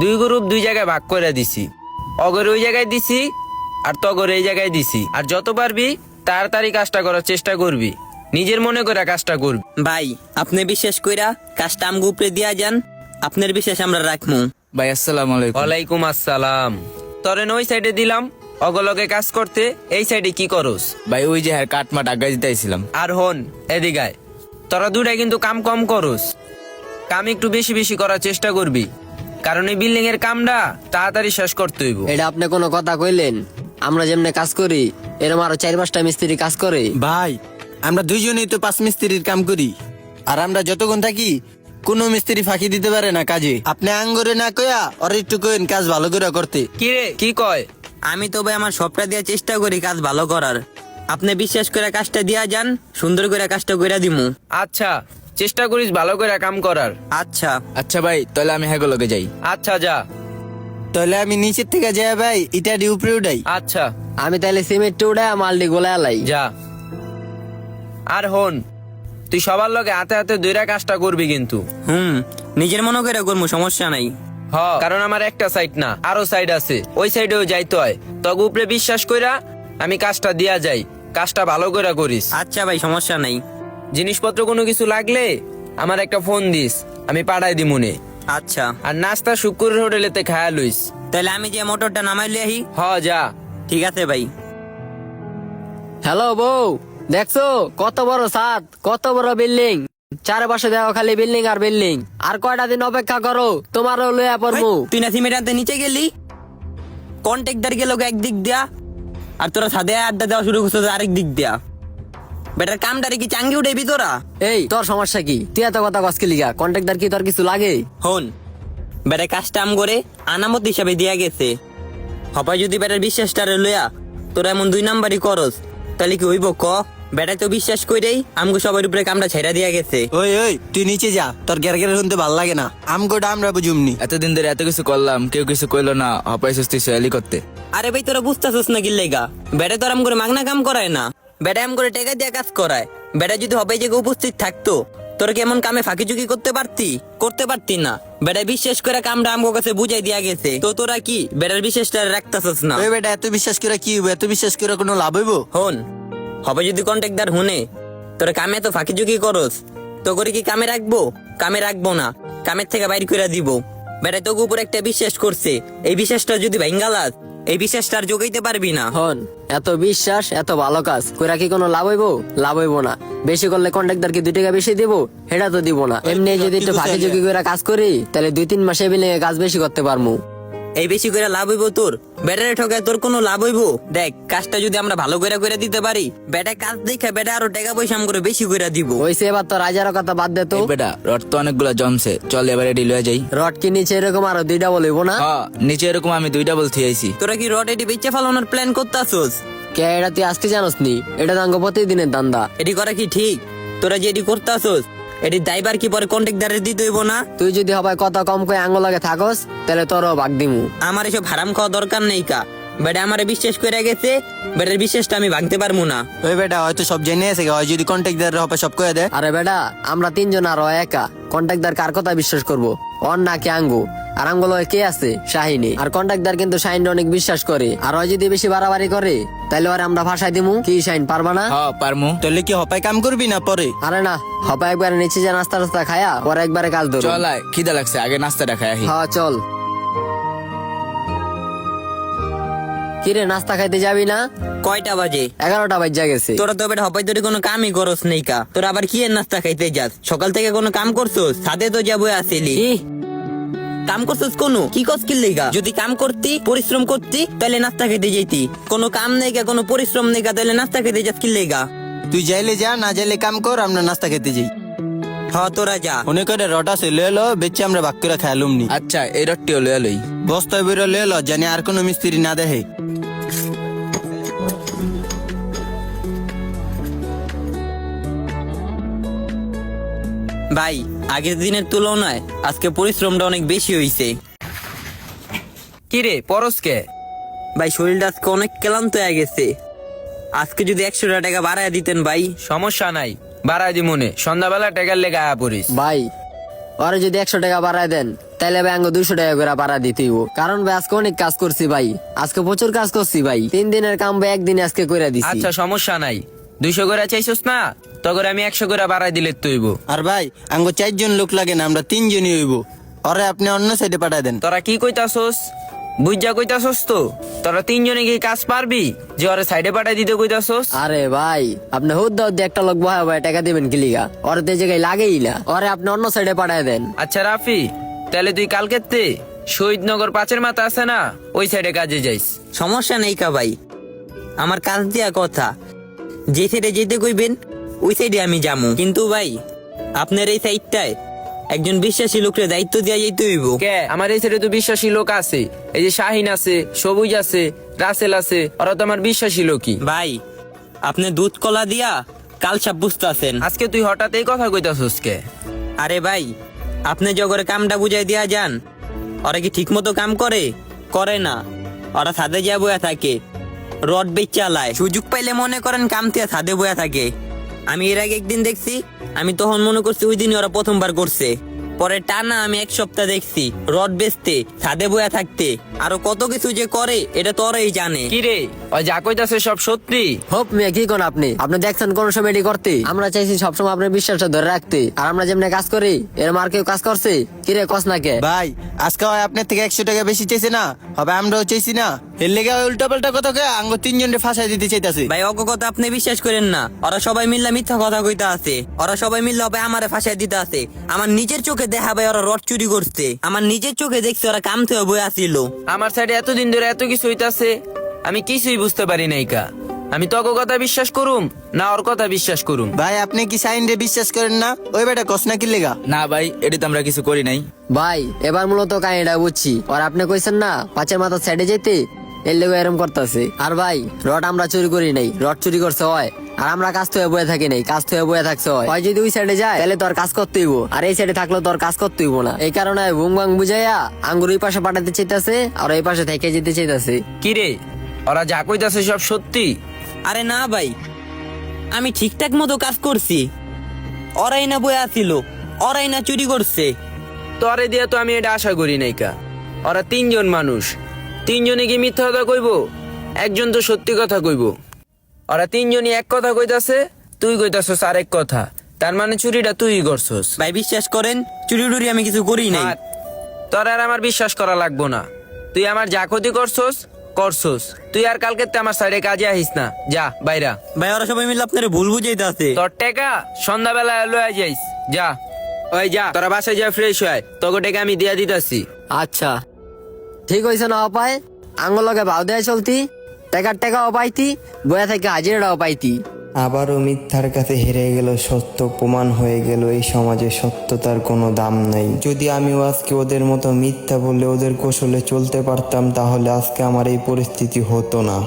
দুই গ্রুপ দুই জায়গায় ভাগ করে দিছি। অগর ওই জায়গায় দিছি আর তগর এই জায়গায় দিছি। আর যত পারবি তাড়াতাড়ি কাজটা করার চেষ্টা করবি, নিজের মনে করে কাজটা করবি। ভাই আপনি বিশ্বাস কইরা কাজটা আমগো উপরে দিয়া যান, আপনার বিশ্বাস আমরা রাখমু। ভাই আসসালামু আলাইকুম। ওয়ালাইকুম আসসালাম। তরে ওই সাইডে দিলাম অগলগে কাজ করতে, এই সাইডে কি করস? ভাই ওই যে হ্যাঁ কাটমাট আগে দিতে আইছিলাম। আর হন এদিকায়, তোরা দুটাই কিন্তু কাম কম করস, কাম একটু বেশি বেশি করার চেষ্টা করবি, কারণ এই বিল্ডিং এর কামটা তাড়াতাড়ি শেষ করতে হইব। এটা আপনি কোনো কথা কইলেন? আমরা যেমনে কাজ করি এরকম আরো 4-5টা মিস্ত্রি কাজ করে। ভাই আমরা দুইজনেই তো পাঁচ মিস্ত্রির কাম করি, আর আমরা যতক্ষণ থাকি কোনো মিস্ত্রি ফাঁকি দিতে পারে না কাজে। আপনি আঙ্গরে না কয়া আর একটু কইন কাজ ভালো করে করতে। কি রে, কি কয়? আমি তো ভাই আমার সবটা দিয়া চেষ্টা করি কাজ ভালো করার, আপনি বিশ্বাস করে কাজটা দিয়া যান, সুন্দর করে কাজটা কইরা দিমু। আচ্ছা, চেষ্টা করিস ভালো করে কাম করার। আচ্ছা আচ্ছা ভাই তাহলে আমি হ্যাঁ লগে যাই। আচ্ছা যা। তাহলে আমি নিচের থেকে যাই ভাই, ইটা ডি উপরে উঠাই। আচ্ছা আমি তাইলে সিমেন্ট উড়ায় মালডি গোলা লাই। যা। আর হন, তুই সবার লগে হাতে হাতে দুইরা কাজটা করবি কিন্তু। নিজের মনে করে করমু, সমস্যা নাই। হ, কারণ আমার একটা সাইড না আরো সাইড আছে, ওই সাইডেও যাইতে হয়। তবে উপরে বিশ্বাস কইরা আমি কাজটা দিয়া যাই, কাজটা ভালো করে করিস। আচ্ছা ভাই সমস্যা নাই। জিনিসপত্র কোনো কিছু লাগলে আমার একটা ফোন দিস, আমি পাঠাই দিমুনে। আচ্ছা আর নাস্তা শুক্রের হোটেলেতে খায়া লইস। তাহলে আমি যে মোটরটা নামাই লিয়াহি। হ যা। ঠিক আছে ভাই। হ্যালো বউ, দেখছো কত বড় ছাদ, কত বড় বিল্ডিং, চারপাশে দেখো খালি বিল্ডিং আর বিল্ডিং। আর কয়টা দিন অপেক্ষা করো, তোমারও লইয়া পড়বো। তুই না সিমেন্ট আনতে নিচে গেলি, কন্ট্রাক্টর গেল একদিক দিয়া, আর তোরা ছাদে আড্ডা দেওয়া শুরু করছো আরেক দিক দিয়া। বেটার কামটারে কি চাঙ্গি উঠেবি তোরা? এই তোর সমস্যা কি? তুই এত কথা কসকে লিগা? কন্ট্রাক্টর কি তোর কিছু লাগে? হন, বেটার কাজটা আম করে আনামত হিসাবে দিয়া গেছে। হবাই যদি বেটার বিশ্বাসটারে লইয়া তোরা এমন 2 নাম্বারই করস, তাহলে কি হইব ক? বেটাই তো বিশ্বাস কইরেই আমগো সবার উপরে কামটা ছেড়া দিয়া গেছে। ওই ওই তুই নিচে যা, তোর গের গের শুনতে ভাল লাগে না। আমগোটা আমরা বুঝুমনি। এতদিন ধরে এত কিছু করলাম, কেউ কিছু কইলো না, হপাই সুস্তি সোয়ালি করতে। আরে ভাই তোরা বুঝতেছস না কি লেগা? বেটা তোর আম করে মাগনা কাম করায় না, বেটা আম করে টেকা দিয়া কাজ করায়। বেটা যদি হবাই জায়গায় উপস্থিত থাকতো, তোর কি এমন কামে ফাঁকি চুকি করতে পারতি না। বেটা বিশ্বাস করে কামটা আমগো কাছে বুঝাই দিয়া গেছে, তো তোরা কি বেটার বিশ্বাসটা রাখতাছস না? ওই বেটা এত বিশ্বাস করে কি হইব? এত বিশ্বাস করে কোনো লাভ হইব? হন, হবে যদি কন্ট্রাক্টর হুনে তোরা কামে তো ফাঁকি চুকি করস, তো করে কি কামে রাখবো না, কামের থেকে বাইর করে দিব। বেটা তোকে উপর একটা বিশ্বাস করছে, এই বিশ্বাসটা যদি ভাঙ্গালাস, এই বিশ্বাসটা আর যোগাইতে পারবি না। হন, এত বিশ্বাস এত ভালো কাজ কইরা কি কোনো লাভ হইব? লাভ হইব না। বেশি করলে কন্ট্রাক্টর কি 2 টাকা বেশি দিব? সেটা তো দিব না। এমনি যদি একটু ফাঁকি ঝুঁকি করে কাজ করি, তাহলে 2-3 মাসে বিল্ডিং এ কাজ বেশি করতে পারমু। এই বেশি করে লাভ হইব তোর? ব্যাটারে ঠকায় তোর কোনো লাভ হইব? দেখ কাজটা যদি আমরা ভালো করে দিতে পারি, বেটা কাজ দেখে বেটা আরো টাকা পয়সা করে বেশি করে দিব। ওইসে এবার তো রাজার কথা বাদ দে তো। এই বেটা রড তো অনেকগুলা জমছে, চল এবারে এডি লয়ে যাই। রড কি নিচে এরকম আরো 2টা বলবো না? হ্যাঁ নিচে এরকম আমি 2টা বলতে আইছি। তোরা কি রড এটি বেচে ফেলানোর প্ল্যান করতেছস? কে এটা তুই আজকে জানোস নি? এটা তো আঙ্গ প্রতিদিনের দান্দা। এটি করা কি ঠিক? তোরা যে এটি করতেছস, এটি দায়বার কি পরে কন্ট্রাক্টরে দিতে হইব না? তুই যদি হবাই কথা কম কই আঙ্গ লাগে থাকস, তাহলে তোরও ভাগ দিমু। আমার এসব হারাম খাওয়া দরকার নেই কা। বেটা আমারে বিশ্বাস করে গেছে, বেটার বিশ্বাসটা আমি ভাঙতে পারবো না। ওই বেটা হয়তো সব জেনে আছে, হয় যদি কন্ট্রাক্টর হবে সব কয়ে দেয়। আরে বেটা, আমরা 3 জন আর ও একা। কন্ট্রাক্টর কার কথা বিশ্বাস করবো? অন নাকি আঙ্গু? আর আঙ্গুল কে আছে? শাহিনী। আর কন্ট্রাক্টর কিন্তু শাহিন অনেক বিশ্বাস করে, আর ও যদি বেশি বাড়াবাড়ি করে তাহলে ওরে আমরা ভাষায় দিমু। কি শাহিন পারবা না? হ্যাঁ পারমু। তাহলে কি হপায় কাম করবি না পরে? আরে না, হবা একবারে নিচে যা নাস্তা টাস্তা খায়া পরে একবারে কাজ ধরো। চল আয়, খিদা লাগছে, আগে নাস্তাটা খাই আহি। হ্যাঁ চল। কিরে নাস্তা খাইতে যাবি না? কয়টা বাজে? 11টা বাজে গেছে। তোরা তো বেটা হপাই তোর কোনো কামই করস নেই কা। তোরা আবার কি এর নাস্তা খাইতে যাস? সকাল থেকে কোনো কাম করছস? ছাদে তো যাবো আসিলি। কি কাম করছিস কোনো? কি কস কি লেগা? যদি কাম করতি, পরিশ্রম করতি, তাহলে নাস্তা খেতে যেতি। কোনো কাম নেই কা, কোনো পরিশ্রম নেই কা, তাহলে নাস্তা খেতে যাস কি লেগা? তুই যাইলে যা, না যাইলে কাম কর, আমরা নাস্তা খেতে যাই। হ্যাঁ তোরা যা। মনে করে রটা সে লয়ে লো, বেচে আমরা ভাগ করে খাইলুম নি। আচ্ছা এই রডটিও লয়ে লই। বস্তায় বেরো লয়ে লো, জানি আর কোনো মিস্ত্রি না দেখে। ভাই আগের দিনের তুলনায় আজকে পরিশ্রমটা অনেক বেশি হইছে। কি রে পরশকে? ভাই শরীরটা আজকে অনেক ক্লান্ত হয়ে গেছে, আজকে যদি 100 টাকা বাড়ায় দিতেন ভাই। সমস্যা নাই, বাড়াই দি মনে, সন্ধ্যাবেলা টেকার লেগে আয়া পড়িস। ভাই, ওরে যদি 100 টাকা বাড়ায় দেন তাহলে ভাই আঙ্গো 200 টাকা করে ভাড়া দিতে হইব। কারণ ভাই আজকে অনেক কাজ করছি ভাই, আজকে প্রচুর কাজ করছি ভাই। 3 দিনের কাম ভাই একদিনে আজকে করে দিছি। আচ্ছা সমস্যা নাই, 200 করে চাইছস না, তখন আমি 100 করে বাড়াই দিলে তৈব। আর ভাই আঙ্গো 4 জন লোক লাগে না, আমরা 3 জনই হইব। ওরে আপনি অন্য সাইডে পাঠায় দেন। তোরা কি কইতাছস? বুঝা কইতাছস তো? তোরা 3 জনে কি কাজ পারবি যে ওরে সাইডে পাঠাই দিতে কইতাছস? আরে ভাই আপনি হুদ্দা হুদ্দা একটা লোক বহায় ভাই টাকা দিবেন কি লিগা? ওরে তো এই জায়গায় লাগেই না, ওরে আপনি অন্য সাইডে পাঠায় দেন। আচ্ছা রাফি, তাহলে তুই কালকেতে শহীদনগর 5-এর মাথা আছে না, ওই সাইডে কাজে যাইস। সমস্যা নেই কা ভাই, আমার কাজ দিয়া কথা, যে সাইডে যেতে কইবেন ওই সাইডে আমি যামু। কিন্তু ভাই আপনার এই সাইডটায় একজন বিশ্বাসী লোকের দায়িত্ব দিয়া যেতে হইব। কে আমার এই সাইডে তো বিশ্বাসী লোক আছে, এই যে শাহিন আছে, সবুজ আছে, রাসেল আছে, ওরা তো আমার বিশ্বাসী লোকই। ভাই আপনি দুধ কলা দিয়া কাল সাপ বুঝতেছেন। আজকে তুই হঠাৎ এই কথা কইতাছস কে? আরে ভাই আপনি জগরে কামটা বুঝাই দিয়া যান, ওরা কি ঠিক মতো কাম করে? করে না, ওরা ছাদে যা বয়া থাকে, রড বেচ চালায়, সুযোগ পাইলে মনে করেন কামতে ছাদে বয়া থাকে। আমি এর আগে একদিন দেখছি, আমি তখন মনে করছি ওই দিনই ওরা প্রথমবার করছে। পরে টানা আমি 1 সপ্তাহ দেখছি রড বেচতে, ছাদে বয়া থাকতে, আরো কত কিছু যে করে এটা তো ওরাই জানে। কি রে, ওই যা কইতাছে সব সত্যি? হোপ মিয়া কি কোন আপনি আপনি দেখছেন কোন সময় এটি করতে? আমরা চাইছি সবসময় আপনার বিশ্বাসটা ধরে রাখতে, আর আমরা যেমনি কাজ করি এর মার কেউ কাজ করছে কি রে? কস না কে? ভাই আজকে হয় আপনার থেকে 100 টাকা বেশি চাইছে না, হবে আমরাও চাইছি না। এর লেগে উল্টা পাল্টা কথা কয়ে আঙ্গো 3 জনের ফাঁসাই দিতে চাইতাছে। ভাই অগ কথা আপনি বিশ্বাস করেন না, ওরা সবাই মিললে মিথ্যা কথা কইতে আছে, ওরা সবাই মিললে হবে আমারে ফাঁসাই দিতে আছে। আমার নিজের চোখে দেখা ভাই ওরা রড চুরি করছে, আমার নিজের চোখে দেখছি ওরা কাম থেকে বয়ে আসিল। আমার সাইডে এতদিন ধরে এত কিছু হইতাছে, আমি কিছুই বুঝতে পারি নাই কা। আমি তোকে কথা বিশ্বাস করুম না ওর কথা বিশ্বাস করুম? ভাই আপনি কি সাইন রে বিশ্বাস করেন না? ওই বেটা কস না কি লেগা? না ভাই, এটা তো আমরা কিছু করি নাই। ভাই এবার মূলত কাহিনীটা বুঝছি, আর আপনি কইছেন না 5-এর মাথা সাইডে যেতে, এর লেগে এরম করতেছে। আর ভাই রড আমরা চুরি করি নাই, রড চুরি করছে হয়, আর আমরা কাজ থেকে বয়ে থাকি নাই, কাজ থেকে বয়ে থাকছে হয়। হয় যদি ওই সাইডে যায় তাহলে তোর কাজ করতে হইব, আর এই সাইডে থাকলে তোর কাজ করতে হইব না। এই কারণে বুং বাং বুঝাইয়া আঙ্গুর ওই পাশে পাঠাতে চাইতাছে, আর এই পাশে থেকে যেতে চাইতাছে। কি রে, ওরা যা কইতাছে সব সত্যি? আরে না ভাই, আমি ঠিকঠাক মতো কাজ করছি, ওরাই না বয়ে আসিল, ওরাই না চুরি করছে। তরে দিয়া তো আমি এটা আশা করি নাই কা। ওরা 3 জন মানুষ, 3 জনে কি মিথ্যা কথা কইব? একজন তো সত্যি কথা কইব। ওরা 3 জনই এক কথা কইতাছে, তুই কইতাছস আরেক কথা, তার মানে চুরিটা তুই করছস। ভাই বিশ্বাস করেন চুরি টুরি আমি কিছু করি নাই। আর তোর আর আমার বিশ্বাস করা লাগবো না, তুই আমার যা ক্ষতি করছস করছস। তুই আর কালকে আমার সাইডে কাজে আহিস না, যা বাইরা। ভাই ওরা সবাই মিলে আপনার ভুল বুঝাইতে আছে। তোর টাকা সন্ধ্যাবেলা লয়ে যাইস, যা। ওই যা, তোরা বাসায় যা ফ্রেশ হয়, তোকে টাকা আমি দিয়া দিতাছি। আচ্ছা ঠিক হয়েছে না অপায়, আঙ্গুল লগে ভাও দেয় চলতি, টাকাও পাইতি, বয়া থেকে হাজিরাটাও পাইতি। আবারও মিথ্যার কাছে হেরে গেল সত্য, প্রমাণ হয়ে গেল এই সমাজে সত্যতার কোনো দাম নাই। যদি আমিও আজকে ওদের মতো মিথ্যা বলে ওদের কৌশলে চলতে পারতাম, তাহলে আজকে আমার এই পরিস্থিতি হতো না।